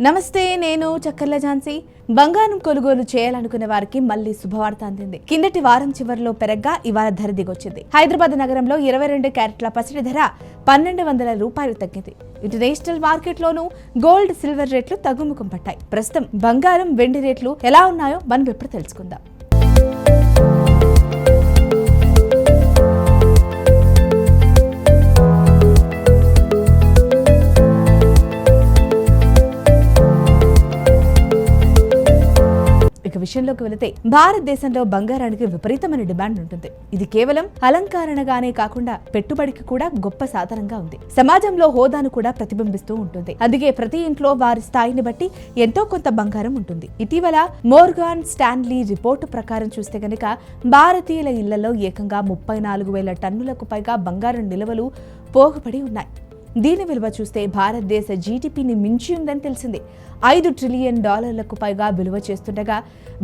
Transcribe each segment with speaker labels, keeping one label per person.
Speaker 1: నమస్తే, నేను చక్కర్ల ఝాన్సీ. బంగారం కొనుగోలు చేయాలనుకునే వారికి మళ్లీ శుభవార్త అందింది. కిందటి వారం చివరిలో పెరగ్గా ఇవాళ ధర దిగొచ్చింది. హైదరాబాద్ నగరంలో 22 క్యారెట్ల పసిడి ధర 1200 రూపాయలు తగ్గింది. ఇంటర్నేషనల్ మార్కెట్లోనూ గోల్డ్, సిల్వర్ రేట్లు తగ్గుముఖం పట్టాయి. ప్రస్తుతం బంగారం, వెండి రేట్లు ఎలా ఉన్నాయో మనం ఇప్పుడు తెలుసుకుందాం. విషయంలోకి వెళితే భారతదేశంలో బంగారానికి విపరీతమైన డిమాండ్ ఉంటుంది. ఇది కేవలం అలంకరణగానే కాకుండా పెట్టుబడికి కూడా గొప్ప సాధనంగా ఉంది. సమాజంలో హోదాను కూడా ప్రతిబింబిస్తూ ఉంటుంది. అందుకే ప్రతి ఇంట్లో వారి స్థాయిని బట్టి ఎంతో కొంత బంగారం ఉంటుంది. ఇటీవల మోర్గాన్ స్టాన్లీ రిపోర్టు ప్రకారం చూస్తే గనక భారతీయుల ఇళ్లలో ఏకంగా 34,000 టన్నులకు పైగా బంగారం నిల్వలు పోగుపడి ఉన్నాయి. దీని విలువ చూస్తే భారతదేశ జీడీపీని మించి ఉందని తెలిసింది. $5 ట్రిలియన్ పైగా విలువ చేస్తుండగా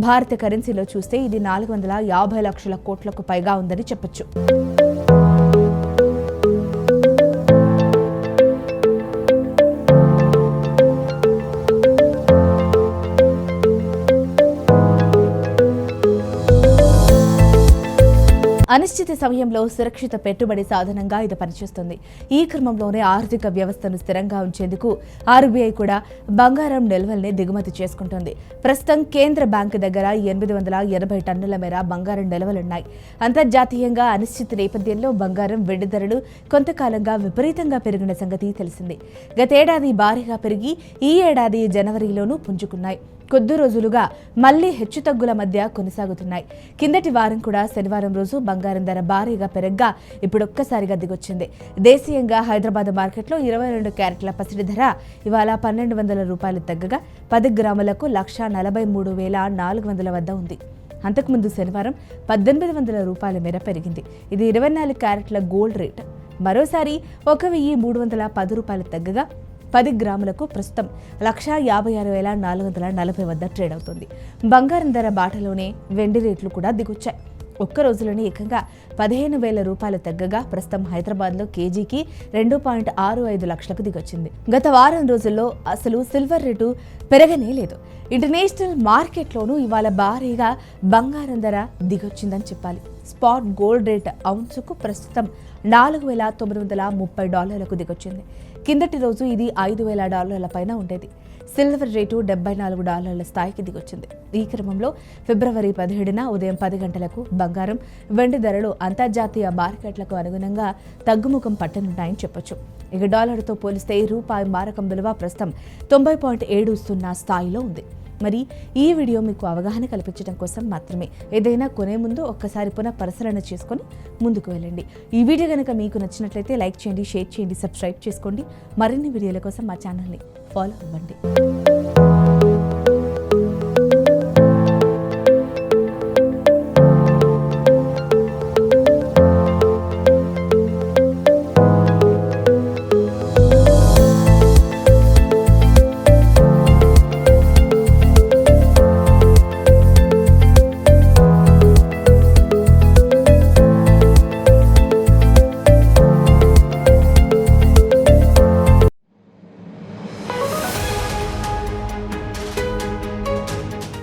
Speaker 1: భారత కరెన్సీలో చూస్తే ఇది 450 లక్షల కోట్లకు పైగా ఉందని చెప్పొచ్చు. అనిశ్చిత సమయంలో సురక్షిత పెట్టుబడి సాధనంగా ఇది పనిచేస్తుంది. ఈ క్రమంలోనే ఆర్థిక వ్యవస్థను స్థిరంగా ఉంచేందుకు ఆర్బీఐ కూడా బంగారం నిల్వల్ని దిగుమతి చేసుకుంటుంది. ప్రస్తుతం కేంద్ర బ్యాంకు దగ్గర 880 టన్నుల మేర బంగారం నిల్వలున్నాయి. అంతర్జాతీయంగా అనిశ్చిత నేపథ్యంలో బంగారం, వెండి ధరలు కొంతకాలంగా విపరీతంగా పెరిగిన సంగతి తెలిసింది. గతేడాది భారీగా పెరిగి ఈ ఏడాది జనవరిలోనూ పుంజుకున్నాయి. కొద్ది రోజులుగా మళ్లీ హెచ్చుతగ్గుల మధ్య కొనసాగుతున్నాయి. కిందటి వారం కూడా శనివారం రోజు బంగారం ధర భారీగా పెరగ్గా ఇప్పుడొక్కసారిగా దిగొచ్చింది. దేశీయంగా హైదరాబాద్ మార్కెట్లో 22 క్యారెట్ల పసిడి ధర ఇవాళ 1200 రూపాయలు తగ్గగా 10 గ్రాములకు 1,43,400 వద్ద ఉంది. అంతకుముందు శనివారం 1,800 రూపాయల మేర పెరిగింది. ఇది 24 క్యారెట్ల గోల్డ్ రేట్ మరోసారి 1,310 రూపాయలు తగ్గగా 10 గ్రాములకు ప్రస్తుతం 1,56,440 వద్ద ట్రేడ్ అవుతుంది. బంగారం ధర బాటలోనే వెండి రేట్లు కూడా దిగొచ్చాయి. ఒక్క రోజులోనే ఏకంగా 15,000 రూపాయలు తగ్గగా ప్రస్తుతం హైదరాబాద్లో కేజీకి 2.65 లక్షలకు దిగొచ్చింది. గత వారం రోజుల్లో అసలు సిల్వర్ రేటు పెరగనే లేదు. ఇంటర్నేషనల్ మార్కెట్లోనూ ఇవాళ భారీగా బంగారం ధర దిగొచ్చిందని చెప్పాలి. స్పాట్ గోల్డ్ రేట్ ఔన్సుకు ప్రస్తుతం $4,930కు దిగొచ్చింది. కిందటి రోజు ఇది $5,000 పైన ఉండేది. సిల్వర్ రేటు $74 స్థాయికి దిగొచ్చింది. ఈ క్రమంలో ఫిబ్రవరి 17న ఉదయం 10 గంటలకు బంగారం, వెండి ధరలు అంతర్జాతీయ మార్కెట్లకు అనుగుణంగా తగ్గుముఖం పట్టనున్నాయని చెప్పొచ్చు. ఇక డాలర్తో పోలిస్తే రూపాయి మారకం విలువ ప్రస్తుతం 90.70 స్థాయిలో ఉంది. మరి ఈ వీడియో మీకు అవగాహన కల్పించడం కోసం మాత్రమే. ఏదైనా కొనే ముందు ఒక్కసారి పునః పరిశీలన చేసుకొని ముందుకు వెళ్ళండి. ఈ వీడియో కనుక మీకు నచ్చినట్లయితే లైక్ చేయండి, షేర్ చేయండి, సబ్స్క్రైబ్ చేసుకోండి. మరిన్ని వీడియోల కోసం మా ఛానల్ని ఫాలో అవ్వండి.